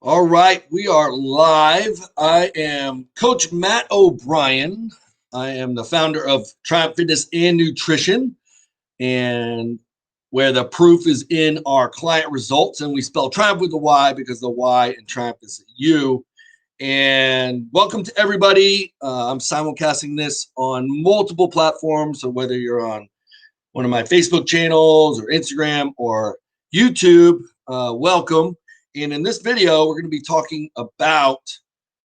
All right, we are live. I am Coach Matt O'Brien. I am the founder of TrYumph Fitness and Nutrition, and where the proof is in our client results. And we spell TrYumph with a Y because the Y in TrYumph is U. And welcome to everybody. I'm simulcasting this on multiple platforms. So whether you're on one of my Facebook channels or Instagram or YouTube, welcome. And in this video, we're going to be talking about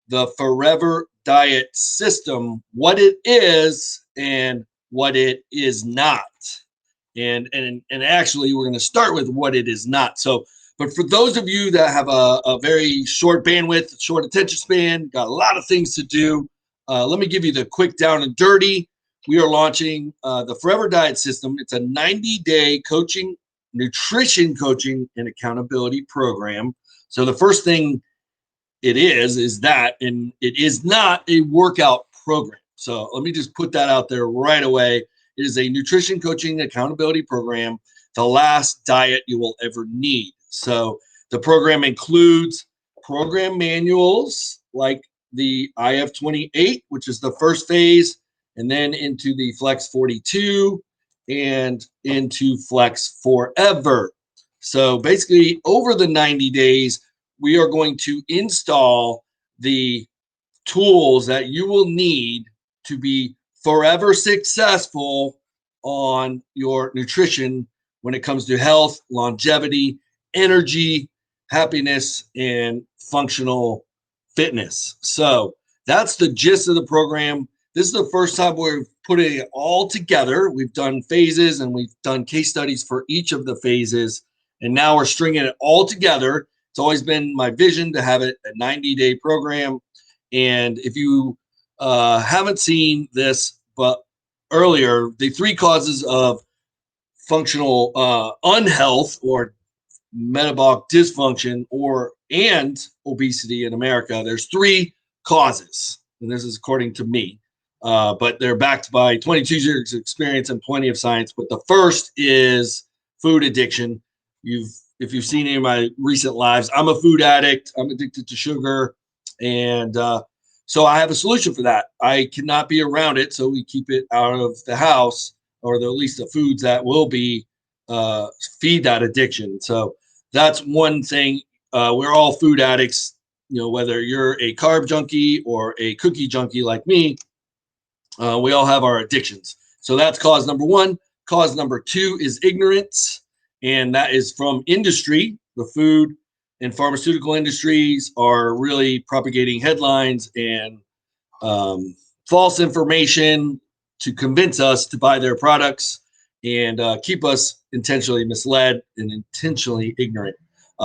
the Forever Diet System, what it is and what it is not. And actually, we're going to start with what it is not. So, but for those of you that have a very short bandwidth, short attention span, got a lot of things to do, let me give you the quick down and dirty. We are launching the Forever Diet System. It's a 90-day coaching, nutrition coaching, and accountability program. So the first thing it is that, and it is not a workout program. So let me just put that out there right away. It is a nutrition coaching accountability program, the last diet you will ever need. So the program includes program manuals like the IF28, which is the first phase, and then into the Flex 42 and into Flex Forever. So basically, over the 90 days, we are going to install the tools that you will need to be forever successful on your nutrition when it comes to health, longevity, energy, happiness, and functional fitness. So that's the gist of the program. This is the first time we're putting it all together. We've done phases and we've done case studies for each of the phases. And now we're stringing it all together. It's always been my vision to have it a 90-day program. And if you haven't seen this, but earlier, the three causes of functional unhealth or metabolic dysfunction and obesity in America, there's three causes, and this is according to me, but they're backed by 22 years experience and plenty of science. But the first is food addiction. If you've seen any of my recent lives, I'm a food addict. I'm addicted to sugar, and so I have a solution for that. I cannot be around it, so we keep it out of the house, or at least the foods that will be feed that addiction. So that's one thing. We're all food addicts, whether you're a carb junkie or a cookie junkie like me, we all have our addictions. So that's cause number one. Cause number two is ignorance, and that is from industry. The food and pharmaceutical industries are really propagating headlines and false information to convince us to buy their products and keep us intentionally misled and intentionally ignorant.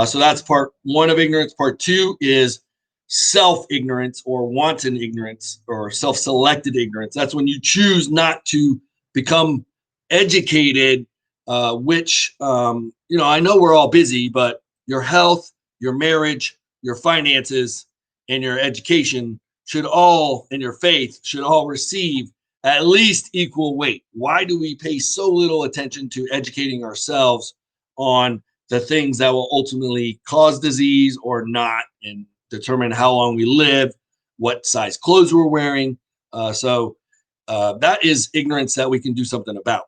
So that's part one of ignorance. Part two is self-ignorance or wanton ignorance or self-selected ignorance. That's when you choose not to become educated, which, I know we're all busy, but your health, your marriage, your finances, and your education should all, and your faith should all receive at least equal weight. Why do we pay so little attention to educating ourselves on the things that will ultimately cause disease or not, and determine how long we live, what size clothes we're wearing? So that is ignorance that we can do something about.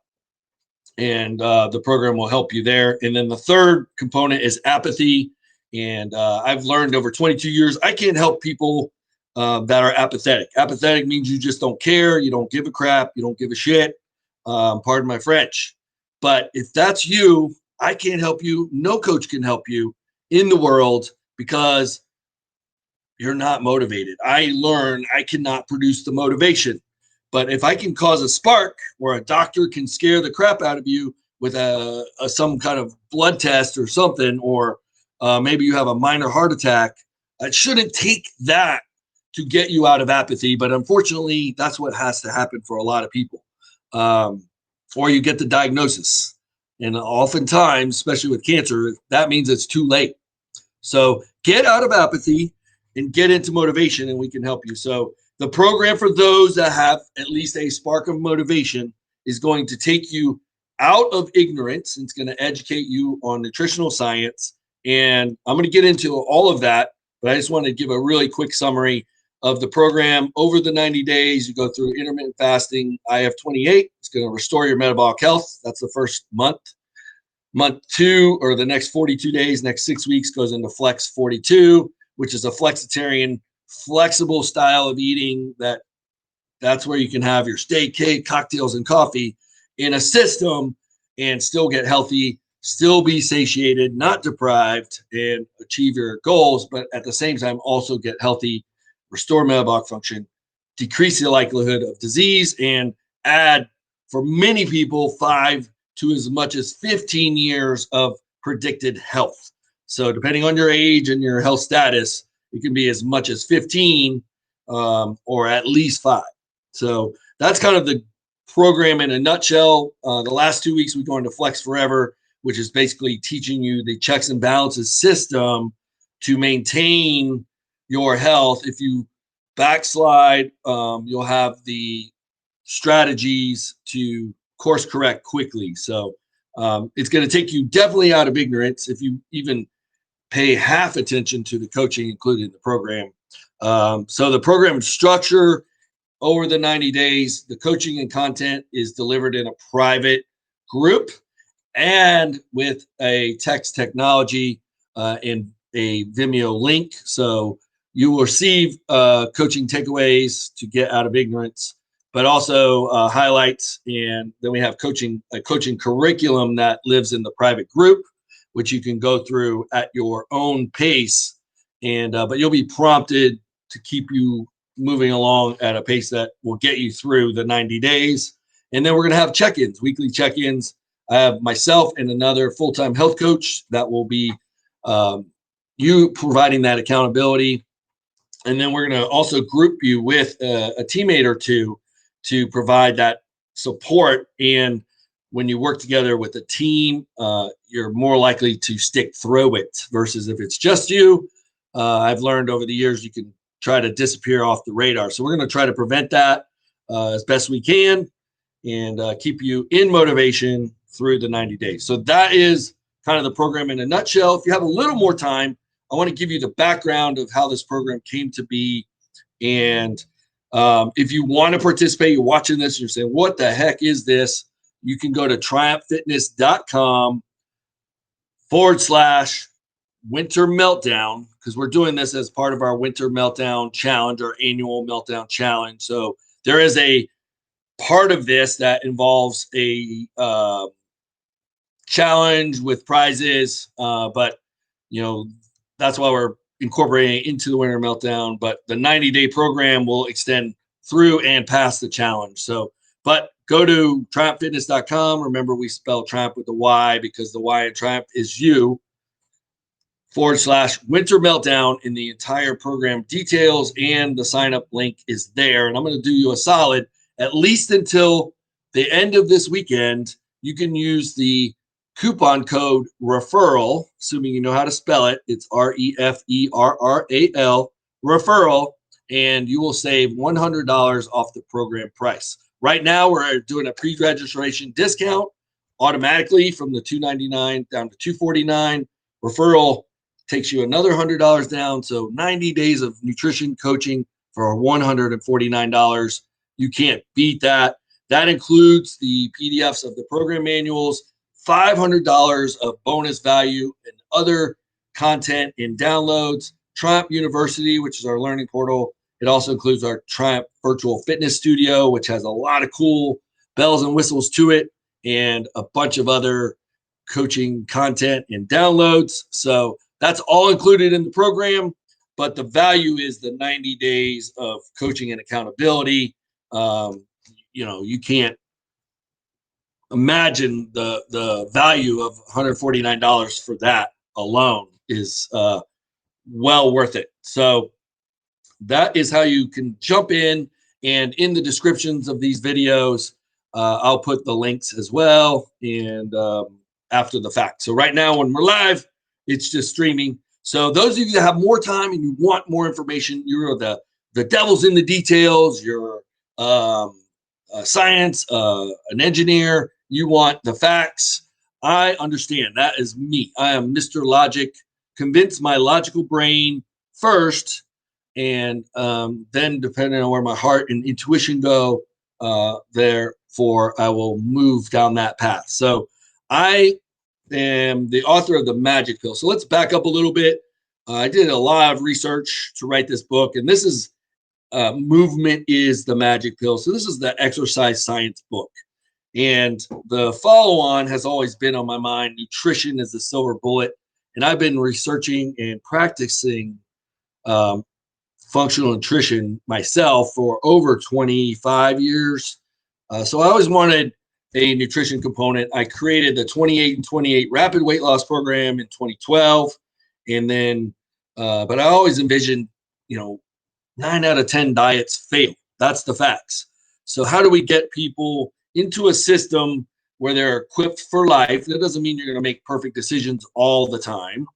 And the program will help you there. And then the third component is apathy. And I've learned over 22 years, I can't help people that are apathetic. Apathetic means you just don't care. You don't give a crap. You don't give a shit. Pardon my French. But if that's you, I can't help you. No coach can help you in the world because you're not motivated. I learn I cannot produce the motivation. But if I can cause a spark where a doctor can scare the crap out of you with some kind of blood test or something, or maybe you have a minor heart attack, it shouldn't take that to get you out of apathy. But unfortunately, that's what has to happen for a lot of people. Or you get the diagnosis. And oftentimes, especially with cancer, that means it's too late. So get out of apathy and get into motivation, and we can help you. So the program for those that have at least a spark of motivation is going to take you out of ignorance. It's going to educate you on nutritional science. And I'm going to get into all of that but I just want to give a really quick summary of the program. Over the 90 days, you go through intermittent fasting, IF28. It's going to restore your metabolic health. That's the first month. Month 2, or the next 42 days, next 6 weeks, goes into Flex 42, which is a flexitarian, flexible style of eating. That's where you can have your steak, cake, cocktails, and coffee in a system and still get healthy, still be satiated, not deprived, and achieve your goals, but at the same time also get healthy, restore metabolic function, decrease the likelihood of disease, and add, for many people, 5 to as much as 15 years of predicted health. So depending on your age and your health status, it can be as much as 15 or at least 5. So that's kind of the program in a nutshell. The last 2 weeks we go into Flex Forever, which is basically teaching you the checks and balances system to maintain your health. If you backslide, you'll have the strategies to course correct quickly. So it's going to take you definitely out of ignorance if you even pay half attention to the coaching included in the program. So the program structure over the 90 days, the coaching and content is delivered in a private group and with a text technology and a Vimeo link. So you will receive coaching takeaways to get out of ignorance, but also highlights. And then we have a coaching curriculum that lives in the private group, which you can go through at your own pace. And but you'll be prompted to keep you moving along at a pace that will get you through the 90 days. And then we're going to have check-ins, weekly check-ins. I have myself and another full-time health coach that will be you providing that accountability. And then we're going to also group you with a teammate or two to provide that support. And when you work together with a team, you're more likely to stick through it versus if it's just you. I've learned over the years you can try to disappear off the radar. So we're going to try to prevent that as best we can and keep you in motivation through the 90 days. So that is kind of the program in a nutshell. If you have a little more time, I want to give you the background of how this program came to be. And if you want to participate, you're watching this, you're saying, what the heck is this? You can go to TrYumpHfitness.com/winter meltdown, because we're doing this as part of our winter meltdown challenge, our annual meltdown challenge. So there is a part of this that involves a challenge with prizes, but that's why we're incorporating it into the winter meltdown. But the 90-day program will extend through and past the challenge. So, but go to TrYumpHfitness.com. Remember, we spell Triumph with the Y because the Y in Triumph is you. /winter meltdown in the entire program details, and the sign up link is there. And I'm going to do you a solid, at least until the end of this weekend. You can use the coupon code referral, assuming you know how to spell it. It's REFERRAL, referral, and you will save $100 off the program price. Right now, we're doing a pre-registration discount automatically from the $299 down to $249. Referral takes you another $100 down. So 90 days of nutrition coaching for $149. You can't beat that. That includes the PDFs of the program manuals, $500 of bonus value and other content and downloads. TrYumph University, which is our learning portal. It also includes our TrYumph Virtual Fitness Studio, which has a lot of cool bells and whistles to it, and a bunch of other coaching content and downloads. So that's all included in the program, but the value is the 90 days of coaching and accountability. You can't imagine the value of $149 for that alone is well worth it. So that is how you can jump in. And in the descriptions of these videos, I'll put the links as well, and after the fact. So right now when we're live, it's just streaming. So those of you that have more time and you want more information, you're the devil's in the details, you're science, an engineer, you want the facts. I understand. That is me. I am Mr. Logic. Convince my logical brain first, and then depending on where my heart and intuition go, therefore I will move down that path. So I am the author of the Magic Pill. So let's back up a little bit. I did a lot of research to write this book, and this is Movement is the Magic Pill. So this is the exercise science book. And the follow on has always been on my mind. Nutrition is the silver bullet. And I've been researching and practicing um, functional nutrition myself for over 25 years. So I always wanted a nutrition component. I created the 28 and 28 rapid weight loss program in 2012. And then, but I always envisioned, 9 out of 10 diets fail. That's the facts. So how do we get people into a system where they're equipped for life? That doesn't mean you're going to make perfect decisions all the time.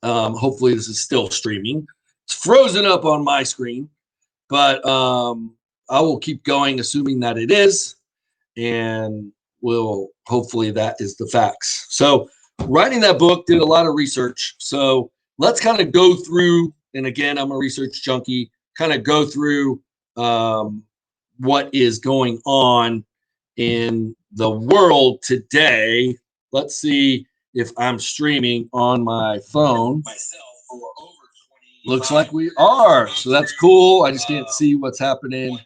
Hopefully this is still streaming. It's frozen up on my screen, but I will keep going, assuming that it is, and hopefully that is the facts. So writing that book, did a lot of research. So let's kind of go through, and again, I'm a research junkie, kind of go through what is going on in the world today. Let's see if I'm streaming on my phone. Looks like we are. So that's cool. I just can't see what's happening.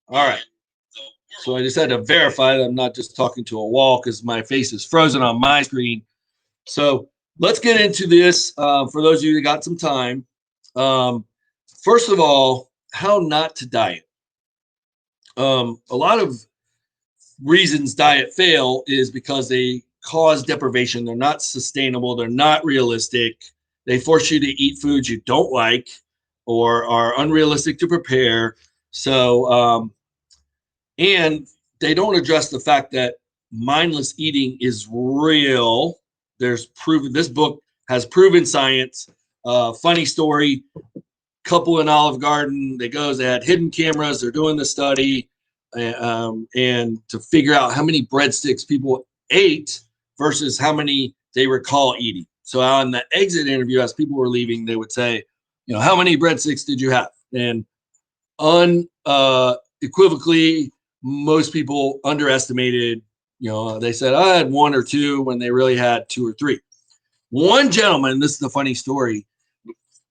All right. So I just had to verify that I'm not just talking to a wall because my face is frozen on my screen. So let's get into this for those of you that got some time. First of all, how not to diet. A lot of reasons diet fail is because they cause deprivation. They're not sustainable. They're not realistic. They force you to eat foods you don't like or are unrealistic to prepare. So, and they don't address the fact that mindless eating is real. There's proven, this book has proven science. Funny story, couple in Olive Garden, they had hidden cameras. They're doing the study and to figure out how many breadsticks people ate versus how many they recall eating. So on the exit interview, as people were leaving, they would say, how many breadsticks did you have? And unequivocally, most people underestimated, they said, I had 1 or 2 when they really had 2 or 3. One gentleman, this is the funny story,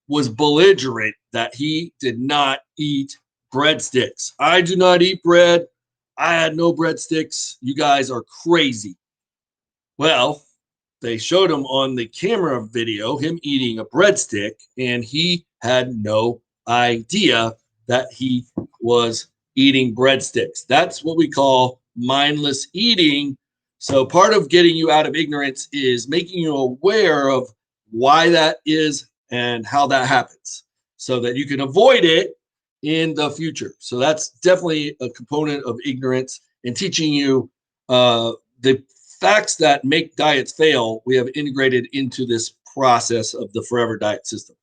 was belligerent that he did not eat breadsticks. I do not eat bread. I had no breadsticks. You guys are crazy. Well, they showed him on the camera video, him eating a breadstick, and he had no idea that he was eating breadsticks. That's what we call mindless eating. So part of getting you out of ignorance is making you aware of why that is and how that happens so that you can avoid it in the future. So that's definitely a component of ignorance, and teaching you the facts that make diets fail, we have integrated into this process of the Forever Diet system.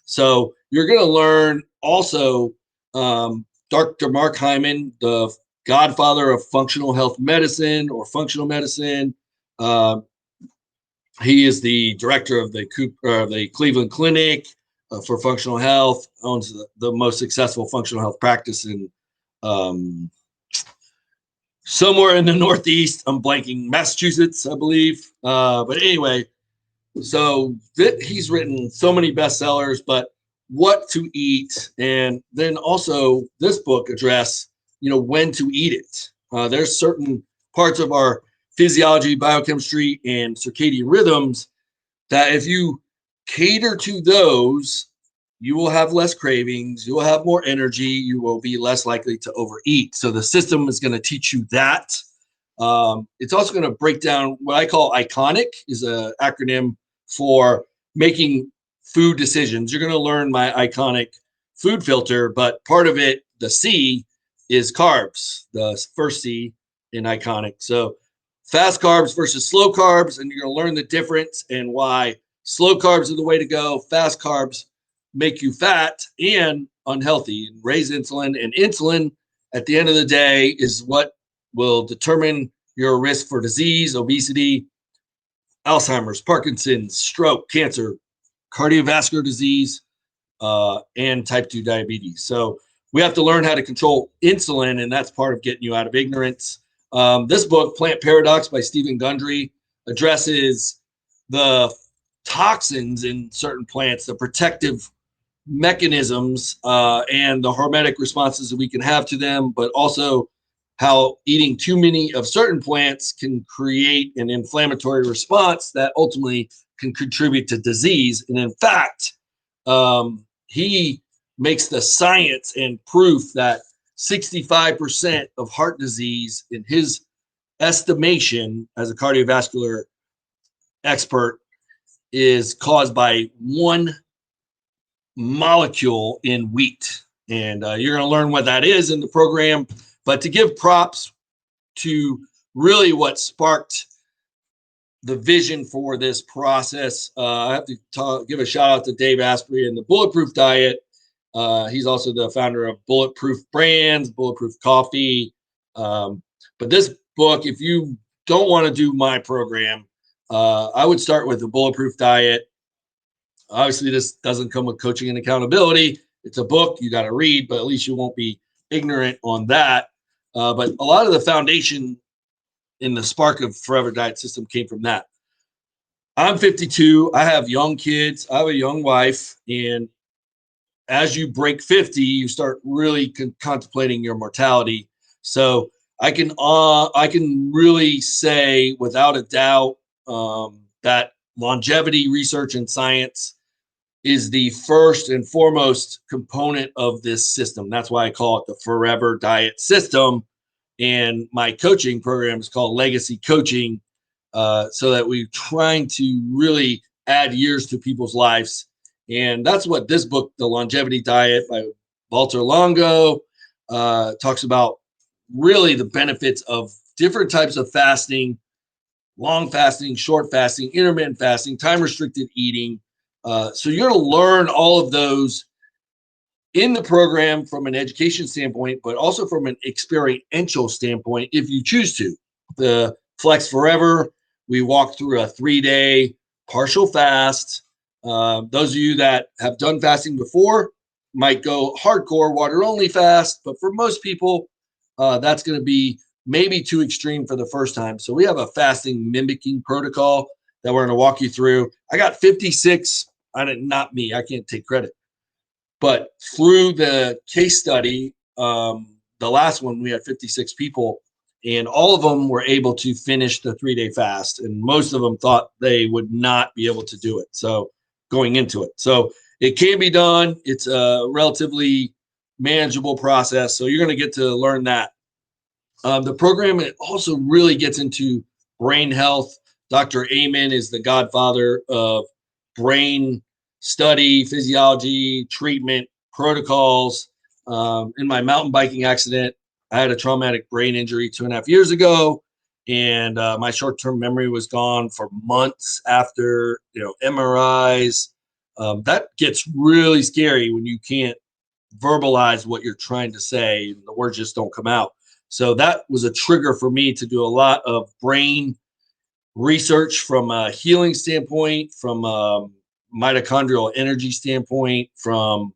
So you're going to learn also Dr. Mark Hyman, the godfather of functional health medicine or functional medicine. He is the director of the Cleveland Clinic for functional health, owns the most successful functional health practice in somewhere in the Northeast. I'm blanking, Massachusetts, I believe. But anyway, so he's written so many bestsellers, but what to eat. And then also this book address, when to eat it. There's certain parts of our physiology, biochemistry, and circadian rhythms that if you cater to those, you will have less cravings, you will have more energy, you will be less likely to overeat. So the system is going to teach you that. It's also going to break down what I call ICONIC, is an acronym for making food decisions. You're going to learn my ICONIC food filter, but part of it, the C, is carbs, the first C in ICONIC. So fast carbs versus slow carbs, and you're going to learn the difference and why slow carbs are the way to go. Fast carbs make you fat and unhealthy and raise insulin. And insulin, at the end of the day, is what will determine your risk for disease, obesity, Alzheimer's, Parkinson's, stroke, cancer, cardiovascular disease, and type 2 diabetes. So we have to learn how to control insulin, and that's part of getting you out of ignorance. This book, Plant Paradox by Stephen Gundry, addresses the toxins in certain plants, the protective mechanisms, and the hormetic responses that we can have to them, but also how eating too many of certain plants can create an inflammatory response that ultimately can contribute to disease. And in fact, he makes the science and proof that 65% of heart disease, in his estimation as a cardiovascular expert, is caused by one molecule in wheat. And you're going to learn what that is in the program. But to give props to really what sparked the vision for this process, I have to give a shout out to Dave Asprey and the Bulletproof Diet. He's also the founder of Bulletproof Brands, Bulletproof Coffee. But this book, if you don't want to do my program, I would start with the Bulletproof Diet. Obviously, this doesn't come with coaching and accountability. It's a book you got to read, but at least you won't be ignorant on that. But a lot of the foundation in the Spark of Forever diet system came from that. I'm 52. I have young kids. I have a young wife. And as you break 50, you start really contemplating your mortality. So I can really say without a doubt that longevity research and science is the first and foremost component of this system. That's why I call it the Forever Diet System. And my coaching program is called Legacy Coaching, so that we're trying to really add years to people's lives. And that's what this book, The Longevity Diet by Walter Longo, talks about, really the benefits of different types of fasting, long fasting, short fasting, intermittent fasting, time-restricted eating. So you're going to learn all of those in the program from an education standpoint, but also from an experiential standpoint, if you choose to. The Flex Forever, we walk through a 3-day partial fast. Those of you that have done fasting before might go hardcore water only fast, but for most people, that's going to be maybe too extreme for the first time. So we have a fasting mimicking protocol that we're going to walk you through. I got 56. Not me. I can't take credit. But through the case study, the last one, we had 56 people, and all of them were able to finish the 3-day fast. And most of them thought they would not be able to do it. So going into it. So it can be done. It's a relatively manageable process. So you're going to get to learn that. The program, it also really gets into brain health. Dr. Amen is the godfather of brain study, physiology, treatment, protocols. In my mountain biking accident, I had a traumatic brain injury 2.5 years ago, and my short-term memory was gone for months after, MRIs. That gets really scary when you can't verbalize what you're trying to say, and the words just don't come out. So that was a trigger for me to do a lot of brain research from a healing standpoint, from a mitochondrial energy standpoint, from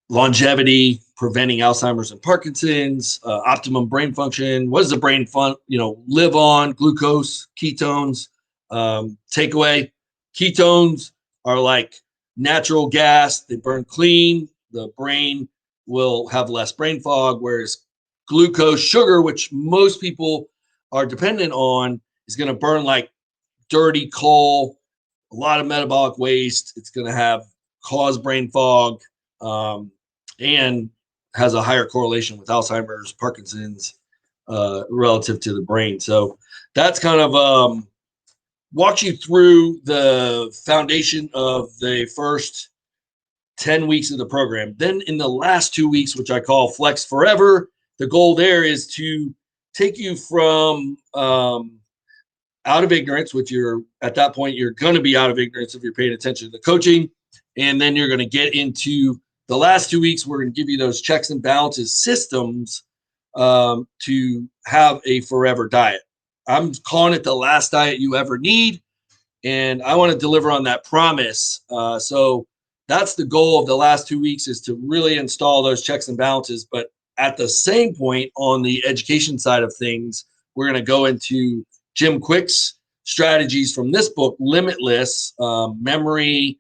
longevity, preventing Alzheimer's and Parkinson's, optimum brain function. What does the brain live on? Glucose, ketones. Takeaway: ketones are like natural gas. They burn clean. The brain will have less brain fog, whereas glucose, sugar, which most people are dependent on, is going to burn like dirty coal, a lot of metabolic waste. It's going to cause brain fog, and has a higher correlation with Alzheimer's, Parkinson's, relative to the brain. So that's kind of walk you through the foundation of the first 10 weeks of the program. Then in the last 2 weeks, which I call Flex Forever, the goal there is to take you from out of ignorance, which at that point, you're going to be out of ignorance if you're paying attention to the coaching. And then you're going to get into the last 2 weeks. We're going to give you those checks and balances systems to have a forever diet. I'm calling it the last diet you ever need. and I want to deliver on that promise. So that's the goal of the last 2 weeks, is to really install those checks and balances. But at the same point, on the education side of things, we're going to go into Jim Quick's strategies from this book, Limitless, memory,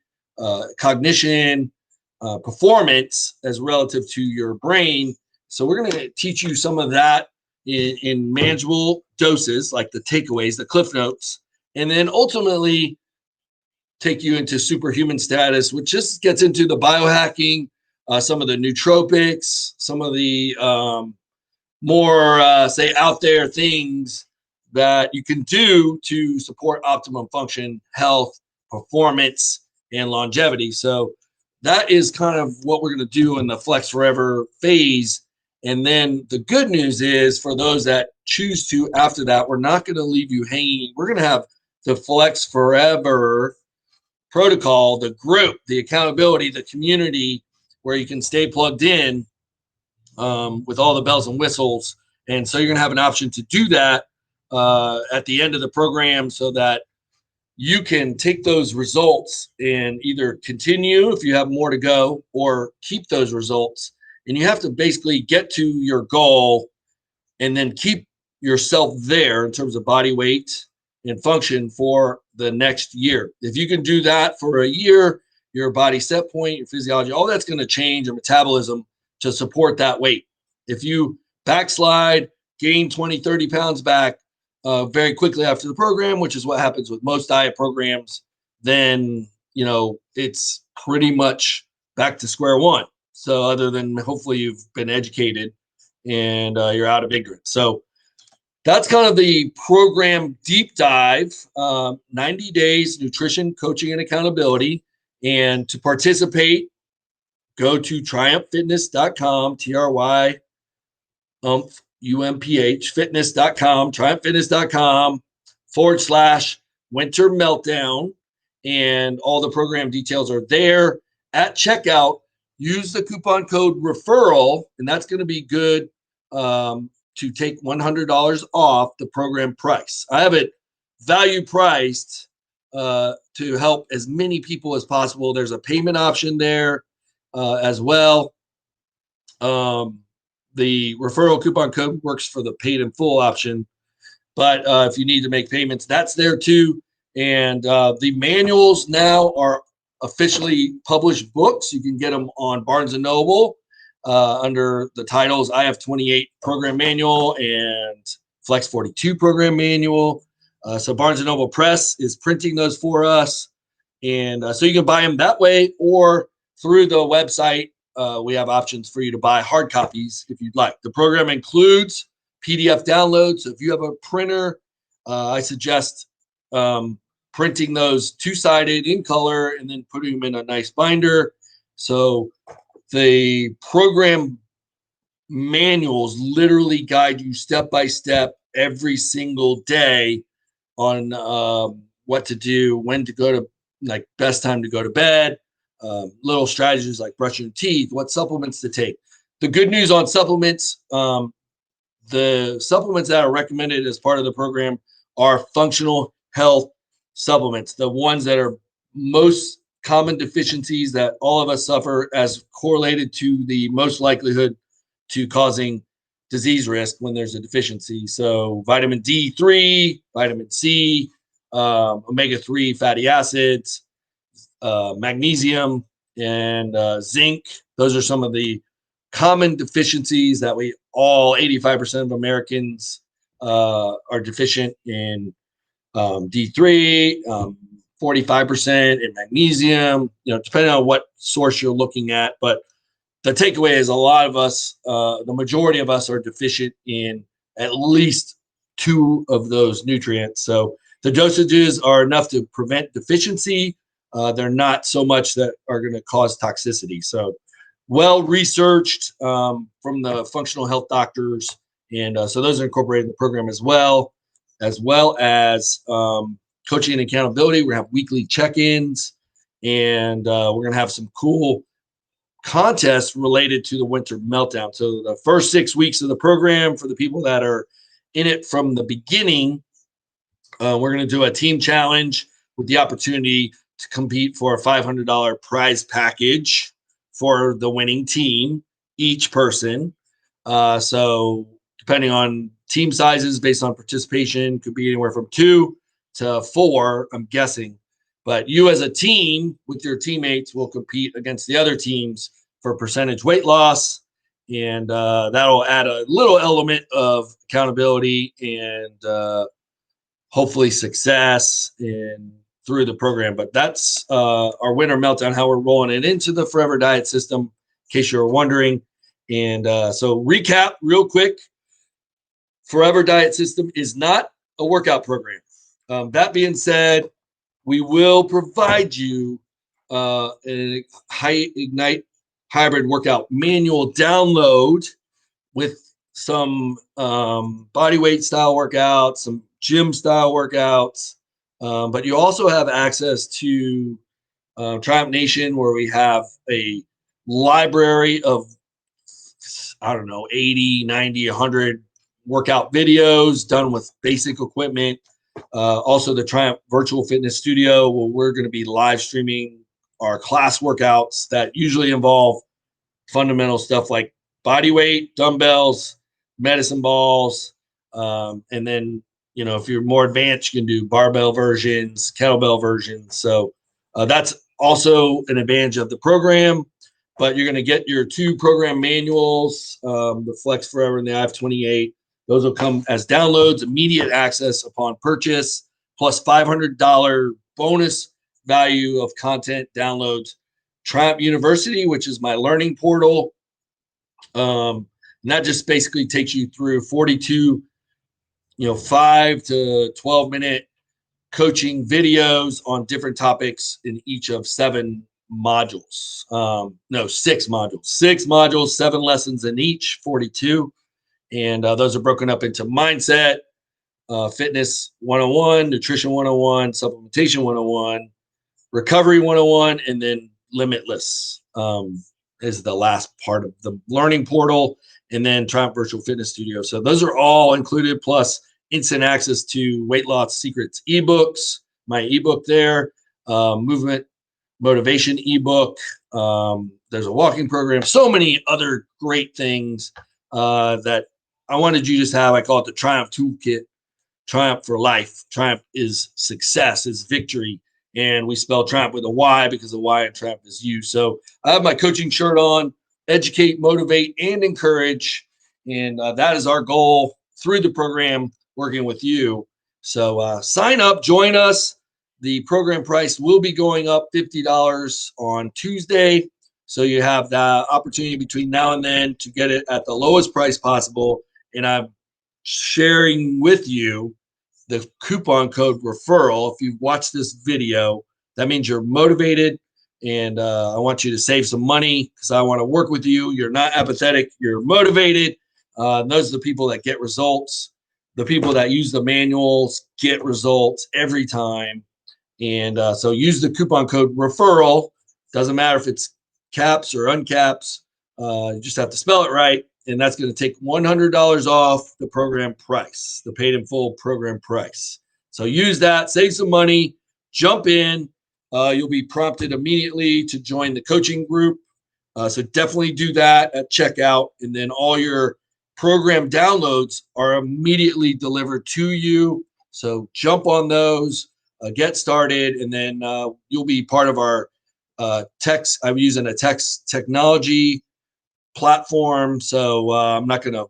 cognition, performance as relative to your brain. So we're going to teach you some of that in manageable doses, like the takeaways, the cliff notes, and then ultimately take you into superhuman status, which just gets into the biohacking, some of the nootropics, some of the more, say, out there things that you can do to support optimum function, health, performance, and longevity. So that is kind of what we're going to do in the Flex Forever phase. And then the good news is, for those that choose to after that, we're not going to leave you hanging. We're going to have the Flex Forever protocol, the group, the accountability, the community, where you can stay plugged in with all the bells and whistles. And so you're going to have an option to do that at the end of the program, so that you can take those results and either continue if you have more to go, or keep those results. And you have to basically get to your goal and then keep yourself there in terms of body weight and function for the next year. If you can do that for a year, your body set point, your physiology, all that's going to change, your metabolism, to support that weight. If you backslide, gain 20, 30 pounds back very quickly after the program, which is what happens with most diet programs, then, it's pretty much back to square one. So other than hopefully you've been educated and you're out of ignorance. So that's kind of the program deep dive, 90 days nutrition, coaching, and accountability. And to participate, go to TrYumpHfitness.com, TrYumph, fitness.com, TrYumpHfitness.com/winter meltdown. And all the program details are there. At checkout, use the coupon code referral, and that's going to be good to take $100 off the program price. I have it value priced to help as many people as possible. There's a payment option there as well. The referral coupon code works for the paid in full option, but if you need to make payments, that's there too. And the manuals now are officially published books. You can get them on Barnes and Noble under the titles I Have 28 Program Manual and Flex 42 Program Manual. So Barnes and Noble Press is printing those for us. And so you can buy them that way, or through the website. We have options for you to buy hard copies if you'd like. The program includes PDF downloads. So if you have a printer, I suggest printing those two-sided in color and then putting them in a nice binder. So the program manuals literally guide you step by step every single day on what to do, when to go to, like, best time to go to bed, little strategies like brushing your teeth, what supplements to take. The good news on supplements, the supplements that are recommended as part of the program are functional health supplements, the ones that are most common deficiencies that all of us suffer, as correlated to the most likelihood to causing disease risk when there's a deficiency. So vitamin D3, vitamin C, omega-3 fatty acids, magnesium, and zinc. Those are some of the common deficiencies that we all, 85% of Americans, are deficient in. D3, 45% in magnesium, depending on what source you're looking at. But the takeaway is, a lot of us, the majority of us, are deficient in at least 2 of those nutrients. So the dosages are enough to prevent deficiency. They're not so much that are going to cause toxicity. So well researched from the functional health doctors. And so those are incorporated in the program as well as coaching and accountability. We're going to have weekly check-ins, and we're going to have some cool contests related to the winter meltdown. So the first 6 weeks of the program, for the people that are in it from the beginning, we're going to do a team challenge with the opportunity to compete for a $500 prize package for the winning team, each person. So depending on team sizes, based on participation, could be anywhere from 2 to 4, I'm guessing. But you as a team with your teammates will compete against the other teams for percentage weight loss. And that'll add a little element of accountability and hopefully success in through the program. But that's our winter meltdown, how we're rolling it into the Forever Diet System, in case you're wondering. And so recap real quick, Forever Diet System is not a workout program. That being said, we will provide you a high ignite hybrid workout manual download with some body weight style workouts, some gym style workouts. But you also have access to TrYumph Nation, where we have a library of, I don't know, 80, 90, 100 workout videos done with basic equipment. Also, the TrYumph Virtual Fitness Studio, where we're going to be live streaming our class workouts that usually involve fundamental stuff like body weight, dumbbells, medicine balls, and then if you're more advanced, you can do barbell versions, kettlebell versions. So that's also an advantage of the program. But you're going to get your 2 program manuals, the Flex Forever and the IF28. Those will come as downloads, immediate access upon purchase, plus $500 bonus value of content downloads. TrYumph University, which is my learning portal. And that just basically takes you through 42, 5 to 12-minute coaching videos on different topics in each of 7 modules. No, 6 modules. 6 modules, 7 lessons in each, 42. And those are broken up into mindset, fitness 101, nutrition 101, supplementation 101, recovery 101, and then limitless is the last part of the learning portal, and then TrYumph Virtual Fitness Studio. So those are all included, plus instant access to Weight Loss Secrets ebooks, my ebook there, movement motivation ebook. There's a walking program, so many other great things that I wanted you to just have. I call it the TrYumph Toolkit. TrYumph for life. TrYumph is success, is victory. And we spell TrYumph with a Y because the Y in TrYumph is you. So I have my coaching shirt on, educate, motivate, and encourage. And that is our goal through the program, working with you. So sign up, join us. The program price will be going up $50 on Tuesday. So you have the opportunity between now and then to get it at the lowest price possible. And I'm sharing with you the coupon code referral. If you've watched this video, that means you're motivated, and I want you to save some money because I want to work with you. You're not apathetic, you're motivated. Those are the people that get results. The people that use the manuals get results every time. And so use the coupon code referral. Doesn't matter if it's caps or uncaps. You just have to spell it right. And that's going to take $100 off the program price, the paid in full program price. So use that, save some money, jump in. You'll be prompted immediately to join the coaching group. So definitely do that at checkout. And then all your program downloads are immediately delivered to you. So jump on those, get started, and then you'll be part of our text. I'm using a text technology platform. So I'm not going to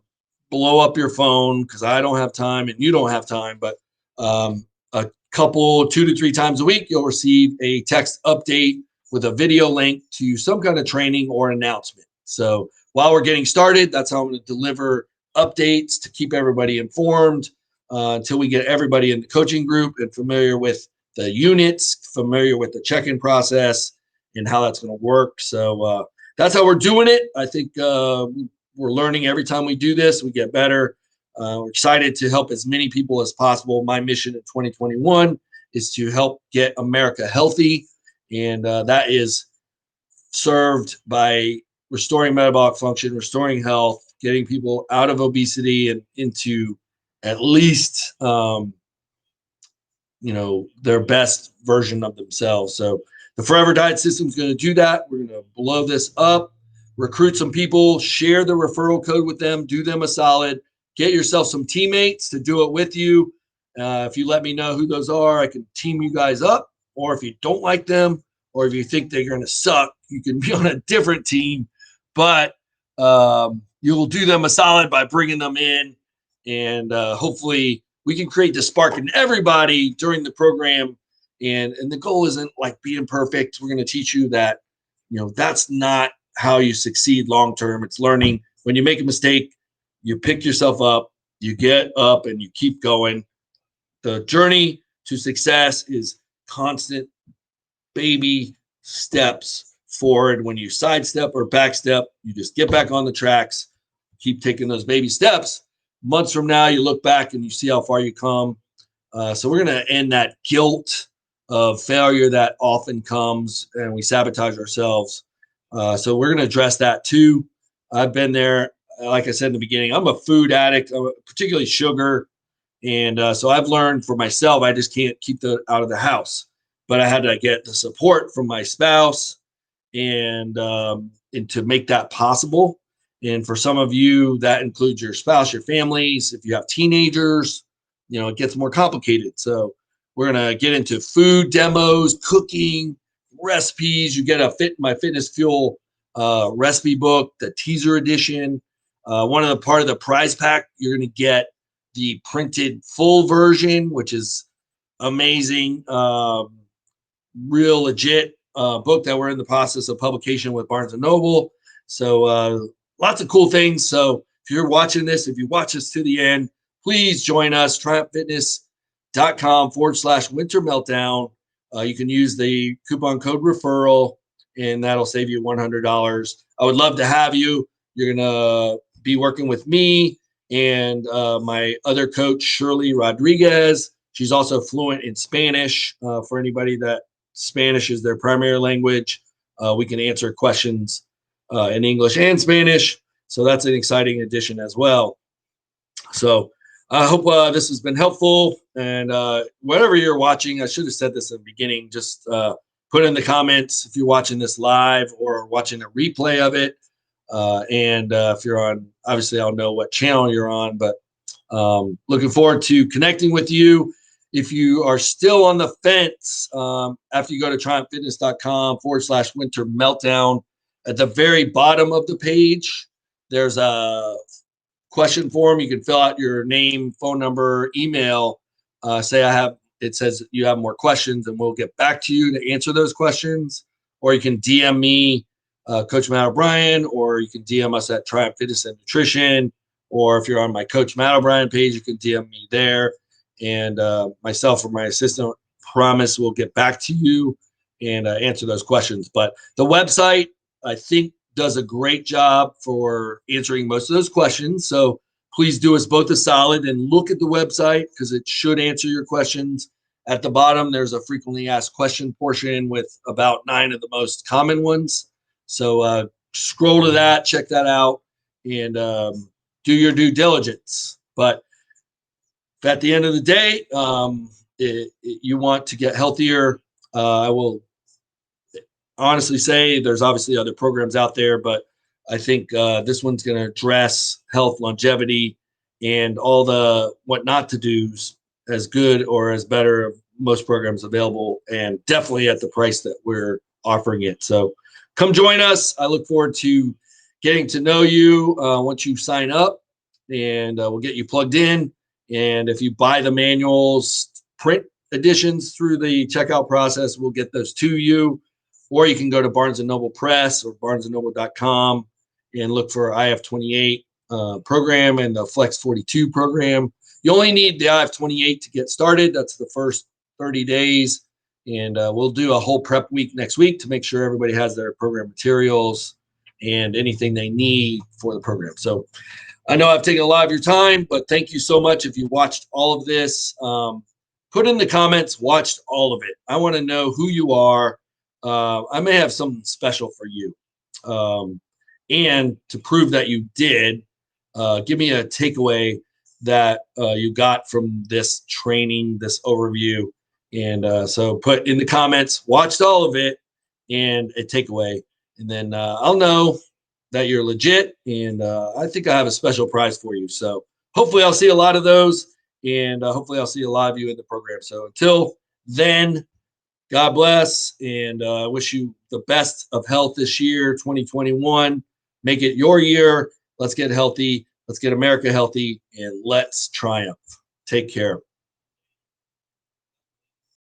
blow up your phone because I don't have time and you don't have time. But a couple, 2 to 3 times a week, you'll receive a text update with a video link to some kind of training or announcement. So while we're getting started, that's how I'm going to deliver updates to keep everybody informed until we get everybody in the coaching group and familiar with the units, familiar with the check-in process and how that's going to work. So that's how we're doing it. I think we're learning every time we do this. We get better. We're excited to help as many people as possible. My mission in 2021 is to help get America healthy. And that is served by restoring metabolic function, restoring health, getting people out of obesity and into at least their best version of themselves. So the Forever Diet System is going to do that. We're going to blow this up, recruit some people, share the referral code with them, do them a solid, get yourself some teammates to do it with you. If you let me know who those are, I can team you guys up. Or if you don't like them, or if you think they're going to suck, you can be on a different team. But you'll do them a solid by bringing them in, and hopefully we can create the spark in everybody during the program. And the goal isn't like being perfect. We're going to teach you that, that's not how you succeed long term. It's learning when you make a mistake, you pick yourself up, you get up, and you keep going. The journey to success is constant baby steps forward. When you sidestep or backstep, you just get back on the tracks, keep taking those baby steps. Months from now, you look back and you see how far you come. So we're going to end that guilt of failure that often comes, and we sabotage ourselves. So we're going to address that too. I've been there. Like I said in the beginning, I'm a food addict, particularly sugar. And so I've learned for myself, I just can't keep that out of the house. But I had to get the support from my spouse and to make that possible. And for some of you, that includes your spouse, your families. If you have teenagers, it gets more complicated. So we're going to get into food demos, cooking, recipes. You get a My Fitness Fuel recipe book, the teaser edition. Part of the prize pack, you're going to get the printed full version, which is amazing. Real legit book that we're in the process of publication with Barnes and Noble. So lots of cool things. So if you're watching this, if you watch this to the end, please join us, TrYumphFitness.com/winter meltdown. You can use the coupon code referral, and that'll save you $100. I would love to have you. You're going to be working with me and my other coach, Shirley Rodriguez. She's also fluent in Spanish. For anybody that Spanish is their primary language, we can answer questions in English and Spanish. So that's an exciting addition as well. So I hope this has been helpful. And whatever you're watching, I should have said this in the beginning, just put in the comments if you're watching this live or watching a replay of it. And if you're on, obviously I'll know what channel you're on, but looking forward to connecting with you. If you are still on the fence, after you go to TrYumphFitness.com/winter meltdown, at the very bottom of the page, there's a question form. You can fill out your name, phone number, email. It says you have more questions, and we'll get back to you to answer those questions. Or you can DM me, Coach Matt O'Brien, or you can DM us at TrYumph Fitness and Nutrition. Or if you're on my Coach Matt O'Brien page, you can DM me there. And myself or my assistant promise we'll get back to you and answer those questions. But the website, I think, does a great job for answering most of those questions. So please do us both a solid and look at the website, because it should answer your questions. At the bottom, there's a frequently asked question portion with about 9 of the most common ones. So scroll to that, check that out, and do your due diligence. But at the end of the day, you want to get healthier. I will honestly say there's obviously other programs out there, but I think this one's going to address health, longevity, and all the what not to do's as good or as better of most programs available, and definitely at the price that we're offering it. So come join us. I look forward to getting to know you once you sign up, and we'll get you plugged in. And if you buy the manuals, print editions through the checkout process, we'll get those to you. Or you can go to Barnes & Noble Press or barnesandnoble.com and look for IF28 program and the Flex 42 program. You only need the IF28 to get started. That's the first 30 days. And we'll do a whole prep week next week to make sure everybody has their program materials and anything they need for the program. So I know I've taken a lot of your time, but thank you so much if you watched all of this. Put in the comments, watched all of it. I want to know who you are. I may have something special for you. And to prove that you did, give me a takeaway that you got from this training, this overview. And so put in the comments, watched all of it, and a takeaway. And then I'll know that you're legit. And I think I have a special prize for you. So hopefully I'll see a lot of those. And hopefully I'll see a lot of you in the program. So until then, God bless. And wish you the best of health this year, 2021. Make it your year. Let's get healthy. Let's get America healthy. And let's triumph. Take care.